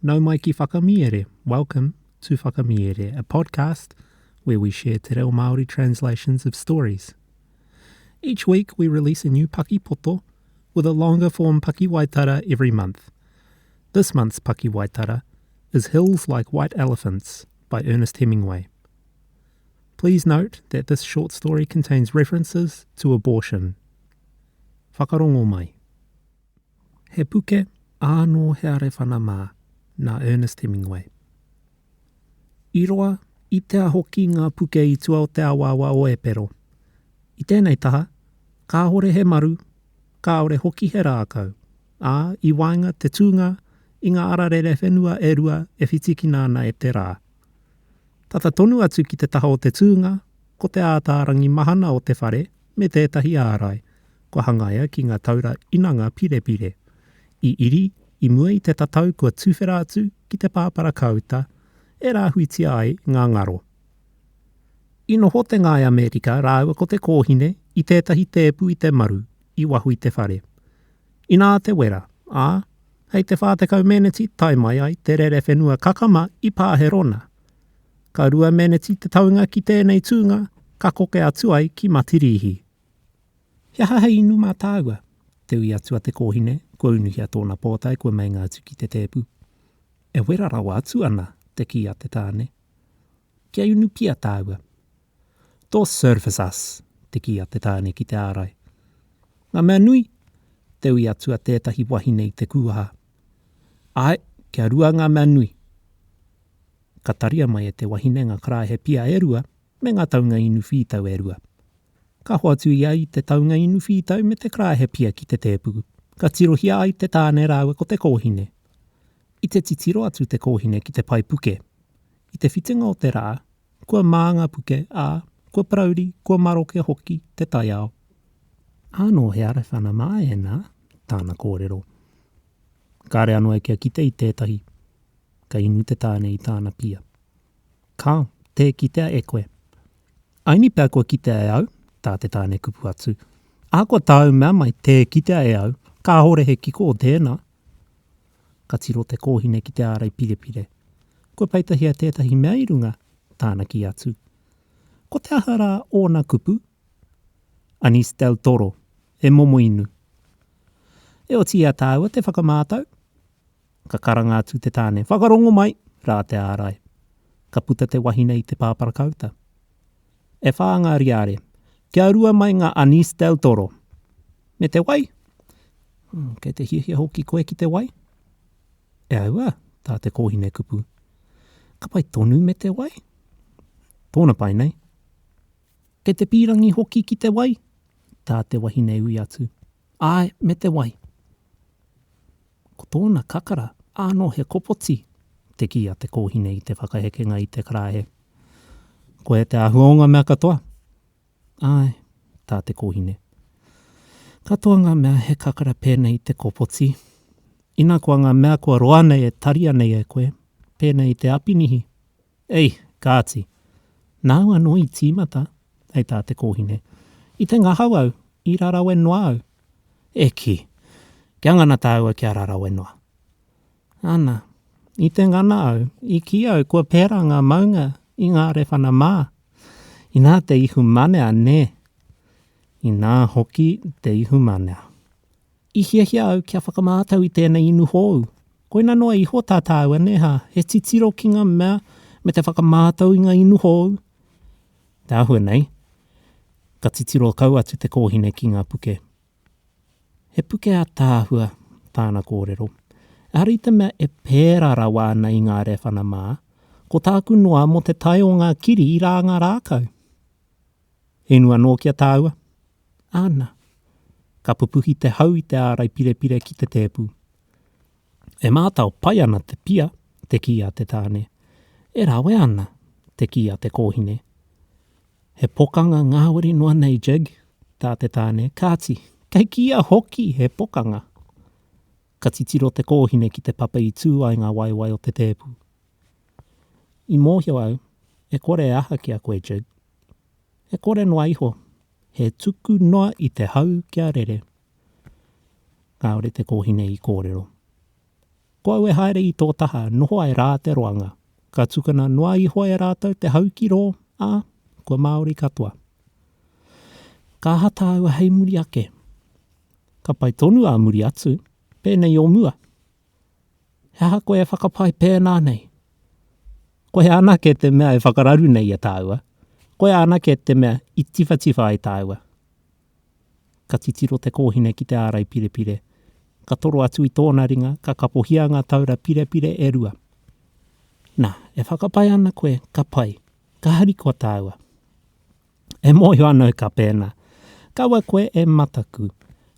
Nau mai ki whakamiere. Welcome to Whakamiere, a podcast where we share te reo Māori translations of stories. Each week we release a new Paki Poto with a longer form Paki Waitara every month. This month's Paki Waitara is Hills Like White Elephants by Ernest Hemingway. Please note that this short story contains references to abortion. Whakarongo mai. He puke āno he are whanamā, nā Ernest Hemingway. I roa, i te ahoki ngā puke i tua o te awawa o Epero. I tēnei taha, ka hore he maru, ka ore hoki he rākau. Ā, i wainga te tūnga, i ngā ararere whenua e rua e whitiki nāna e te rā. Tata tonu atu ki te taha o te tūnga, ko te ātārangi mahana o te whare, me tētahi ārai, ko hangaia ki ngā taura inanga pirepire. I iri, i mua i te tatau kua tūwhera atu ki te pāpara kauta, e rāhuitia ai ngā ngaro. I noho te ngai Amerika rāua ko te kōhine i tētahi tēpu i te maru, i wahu i te whare. I nā te wera, hei te whātekau meneti tai mai ai te rere whenua kakama i pāherona. Ka rua meneti te taunga ki tēnei tūnga, ka koke atu ai ki Matirihi. Hia hahei inu mā tāua, te ui atua te kōhine, kua unuhia tōna pōtai kua meinga atu ki te tēpu. E wera rawa atu ana te ki a te tāne. Kia unu pia tāua. Tō surface us te ki a te tāne ki te ārai. Ngā mea nui, te ui atua tētahi wahine i te kuaha. Ai, kia rua ngā mea nui. Ka taria mai e te wahine ngā krai he pia e rua, me ngā taunga inu whitau e rua. Ka hoa atu ia i te taunga inu whitau me te krai he pia ki te tēpuku. Ka tirohia ai te tāne rāua ko te kōhine. I te titiro atu te kōhine ki te pai puke. I te whitinga o te rā, kua mānga puke, kua prauri, kua maroke hoki te tai ao. Āno he are whanamā e nā, tāna kōrero. Kāre anō e kia kite i tētahi. Ka inu te tāne i tāna pia. Ka, te kitea e koe. Aini pēr kua kitea e au, tā te tāne kupu atu. Kua tāu mea mai te kitea e au, ka hore he kiko o tēnā. Ka tiro te kōhine ki te ārai pirepire. Kua peitahia tētahi mea i runga, tāna ki atu. Ko te ahara o nā kupu? Anis del Toro, e momo inu. E o tia tāua te whakamātau. Ka karanga atu te tāne, whakarongo mai, rā te ārai. Ka puta te wahine i te pāpara kauta. E whaangari are, kia rua mai ngā Anis del Toro. Me te wai? Kei te hiahia hoki koe ki te wai? E aua, tā te kōhine kupu. Ka pai tonu me te wai? Tōna pai nei. Kei te pīrangi hoki ki te wai? Tā te wahine ui atu. Ai, me te wai. Ko tōna kakara, āno he kopoti, te ki a te kōhine i te whakahekenga i te karahe. Ko e te ahuonga mea katoa? Ai, tā te kōhine. Katoa ngā mea he kakara pēnei te kopoti. Ina kua ngā mea kua roa nei e taria nei e koe, pēnei te apinihi. Ei, kāti, nāu anō i tīmata, hei tā te kōhine. I te ngahau au, i rarau e noa au. Eki, kia ngana tāua kia rarau e noa. Ana, i te ngana au, i ki au kua pēra ngā maunga i ngā re whanamā. I nā te ihu manea ne. I nā hoki te ihu manea. I hiahia au kia whakamātau i tēnei inu hou. Koina noa iho tā tāua neha, he titiro ki ngā mea me te whakamātau i ngā inu hou. Tā hua nei, ka titiro kau atu te kōhine ki ngā puke. He puke a tāhua, tāna kōrero. Ari te mea e pēra rawa ana i ngā re whanamā, ko tāku noa mo te tai o ngā kiri i rā ngā rākau. He nua nō kia tāua. Ana, ka pupuhi te hau i te ārai pirepire ki te tēpu. E mātau pai ana te pia, te ki a te tāne. E rawe ana, te ki a te kōhine. He pokang ngāwari noa nei jig, tā te tāne, kāti, kei kia hoki he pokang. Ka titiro te kōhine ki te papa i tū ai ngā waiwai o te tēpu. I mōhio au, e kore aha ki a koe jig. E kore noa iho. He tuku noa i te hau kia rere. Kāore te kōhine i kōrero. Ko au e haere I tō taha, noho ai rā te roanga. Ka tukana noa I hoa e rātou te haukiro, ko Māori katoa. Ka hata au hei muri ake. Ka pai tonu a muri atu, pēnei o mua. He aha koe e whakapai pēnā nei. Koe anake te mea e whakararu nei e tāua. Koe anake te mea I tiwha ai tāua. Ka titiro te kōhine ki te ārai pirepire. Ka toro atu I tōna ringa, ka kapohia ngā taura pirepire e rua. Nā, e whakapai ana koe, ka pai, ka hari kua tāua. E mōhio anau ka pēnā. Kaua koe e mataku.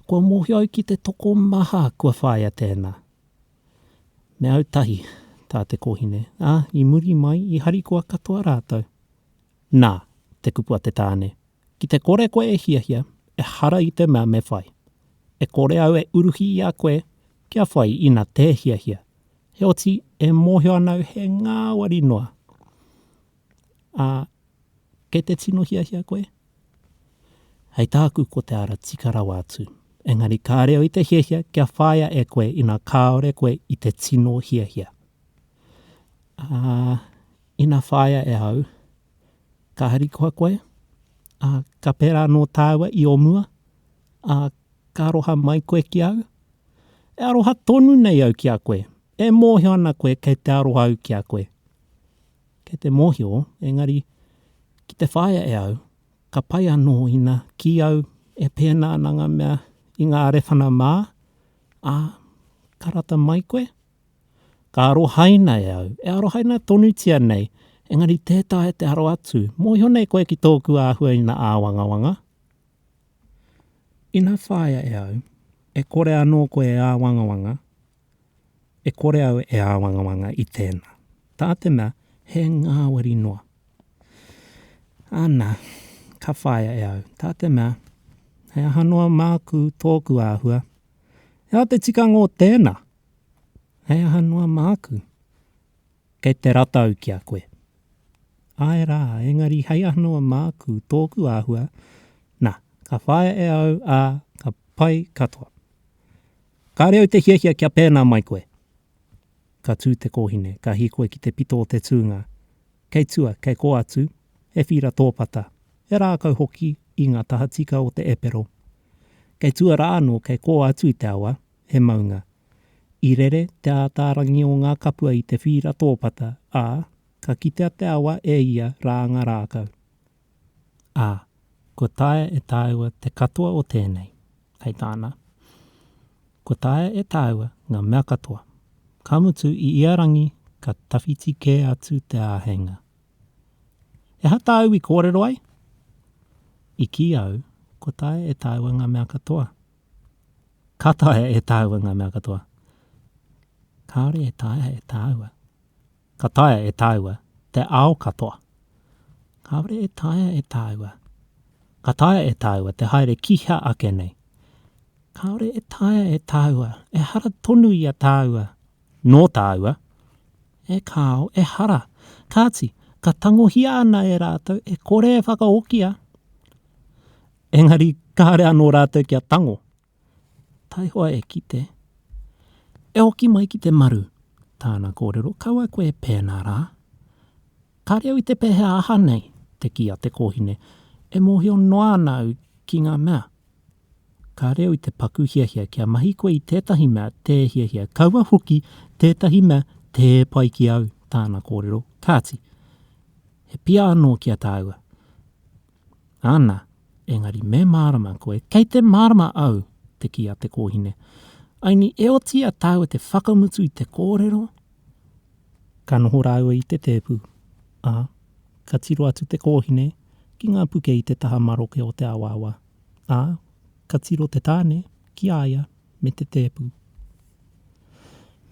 Kua mōhio au ki te toko maha kua whāia tēnā. Me au tahi, tā te kōhine. I muri mai, I hari kua katoa rātou. Nā, te kupua te tāne. Ki te kore koe e hiahia, e hara I te mea me whai. E kore au e uruhi I a koe, kia whai I nā te hiahia. He oti e mōhio anau he ngāwari noa. Kei te tino hiahia koe? Hei tāku ko te ara tikarawa atu. Engari ka reo I te hiahia kia whāia e koe I nā kāore koe I te tino hiahia. I nā whāia e au, ka hari koa koe, ka pērā no tāua I o mua, ka aroha mai koe ki au. E aroha tonu nei au ki a koe. E mōhio ana koe kei te aroha au ki a koe. Kei te mōhio, engari, ki te whāia e au, ka pai anō ina ki au e pēnā nanga mea I ngā arewhana mā, ka rata mai koe. Ka arohaina e au, e arohaina tonutia nei, engari tētahe te aro atu, mōhio nei koe ki tōku āhua I nā āwangawanga. I nā whāia e au, e kore anō koe e āwangawanga, e kore au e āwangawanga I tēnā. Tā te mea, he ngāwari noa. Ana, ka whāia e au, tā te mea, he ahanoa māku tōku āhua. Hea te tika ngō tēnā. He ahanoa māku. Kei te ratau ki a koe. Ai rā, engari hei ahanoa māku tōku āhua. Nā, ka whāia e au ka pai katoa. Ka reo te hiahia kia pēnā mai koe. Ka tū te kōhine, ka hi koe ki te pito o te tūnga. Kei tua, kei ko atu, e whira tōpata. E rākau hoki I ngā taha tika o te epero. Kei tua rāno, kei ko atu I te awa, he maunga. I rere te ātārangi o ngā kapua I te whira tōpata, ka kitea te awa e ia rānga rākau. Ko taia e tāua te katoa o tēnei, hei tāna. Ko taia e tāua ngā mea katoa. Ka mutu I iarangi ka tawhiti kē atu te āhenga. E hata au I kōrero ai? I ki au, ko taia e tāua ngā mea katoa. Ka taia e tāua ngā mea katoa. Kāore e taia e tāua. Ka taia e tāua te ao katoa. Kāore e taia e tāua. Ka taia e tāua te haere kiha ake nei. Kāore e taia e tāua. E hara tonu I a tāua. No tāua. E kāo, e hara. Kāti, ka tangohia ana e rātou, e kore e whakaokia. Engari, kāre anō rātou kia tango. Taihoa e kite. E oki mai ki te maru. Tāna kōrero, kaua koe pēnā rā. Ka reo I te pehe aha nei, te kia te kōhine. E mōhio noa nau ki ngā mea. Ka reo I te paku hiahia kia mahi koe I tētahi mea te hiahia. Kaua hoki tētahi mea te pai ki au tāna kōrero. Kāti, he pia anō kia tāua. Ana, engari me mārama koe, kei te mārama au te kia te kōhine. Aini e oti a tāua te whakamutu I te kōrero. Ka noho rāua I te tēpu. Ka tiro atu te kōhine, ki ngā puke I te taha maroke o te awawa. Ka tiro te tāne, ki aia, me te tēpu.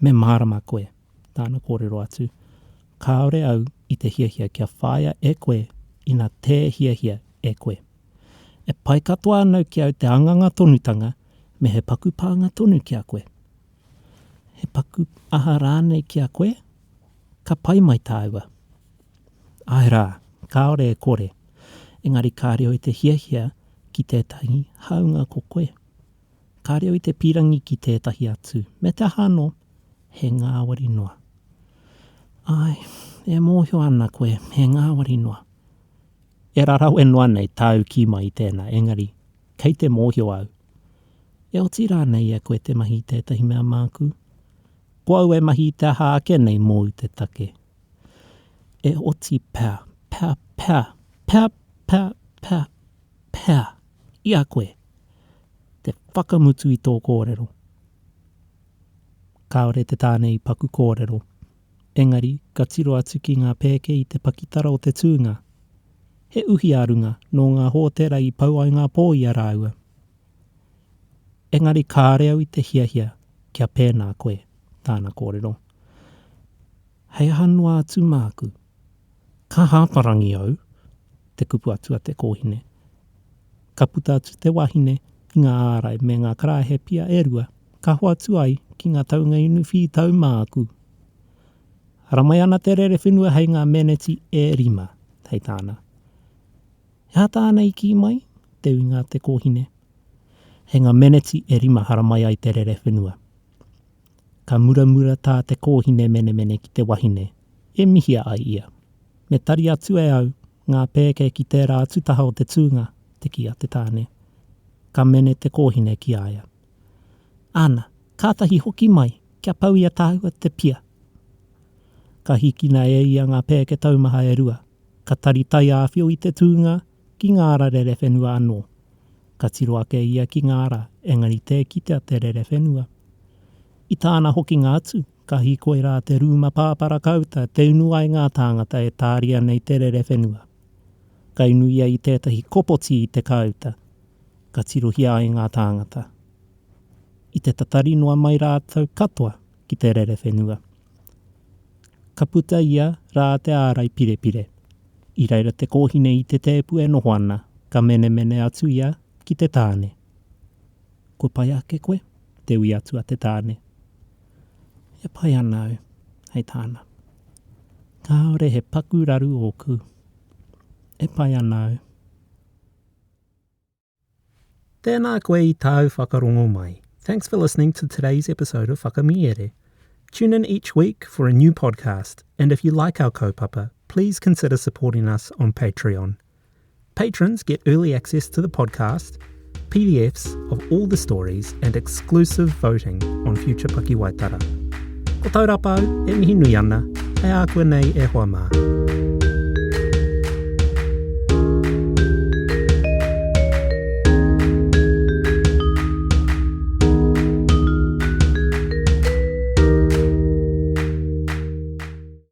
Me mārama koe, tāna kōrero atu. Kāore au I te hiahia kia whāia e koe, I nā te hiahia e koe. E pai katoa anau ki au te anganga tonutanga, me he paku pānga tonu ki a koe. He paku aha rānei ki a koe, ka pai mai tāua. Ai rā, kāore e kore. Engari ka reo I te hiahia ki tētahi haunga ko koe. Ka reo I te pirangi ki tētahi atu. Me te hano, he ngāwari noa. Ai, e mōhio ana koe, he ngāwari noa. E rarau e noa nei tāu ki mai tēnā, engari, kei te mōhio au. E oti rā nei e koe te mahi tētahi mea māku. Ko au e mahi te haake nei mō te take. E oti pā, pā, pā, pā, pā, pā, pā, ia koe. Te whakamutu i tō kōrero. Kaore te tāne i paku kōrero. Engari, ka tiro atu ki ngā pēke i te pakitara o te tūnga. He uhi arunga no ngā hōtera i pau ai ngā pō i a rāua. Engari kāre au i te hiahia kia pēnā koe, tāna kōrero. Hei hanua atu māku. Ka hāparangi au, te kupu atu a te kōhine. Ka puta atu te wahine i ngā ārai me ngā karahe pia e rua. Ka hoa atu ai ki ngā taunga inu whi tau māku. Ramai ana te rere whenua hei ngā meneti e rima, hei tāna. Hea tāna i ki mai, te uinga te kōhine. He ngā meneti e rima haramai ai te rere whenua. Ka muramura tā te kōhine mene ki te wahine, e mihia ai ia. Me tari atu e au, ngā pēke ki tērā tutaha o te tūnga, te ki a te tāne. Ka mene te kōhine ki aia. Ana, kātahi hoki mai, kia pau ia tāhua te pia. Ka hikina e ia ngā pēke taumaha e rua. Ka tari tai āwhio i te tūnga, ki ngāra rere whenua anō. Ka tiro ake ia ki ngāra, engari te kitea te rere whenua. I tāna hoki ngā atu, ka hikoe rā te rūma pāpara kauta, te unu ai ngā tāngata e tāria nei te rere whenua. Ka inu ia i tētahi kopoti i te kauta, ka tiro hia ai ngā tāngata. I te tatari noa mai rātau katoa ki te rere whenua. Ka puta ia rā te ārai pirepire. I reira te kōhine i te tēpu e noho ana, ka mene atu ia ki te tāne. Ko pai ake koe, te ui atu a te tāne. E pai ana au, hei tāna. Kāore he paku raru ōku. E pai ana au. Tēnā koe i tāu whakarongo mai. Thanks for listening to today's episode of Whakamiere. Tune in each week for a new podcast, and if you like our kaupapa, please consider supporting us on Patreon. Patrons get early access to the podcast, PDFs of all the stories, and exclusive voting on future Paki Waitara. Ko taurapa au, e mihi nui ana, hei a koe nei e hoa mā.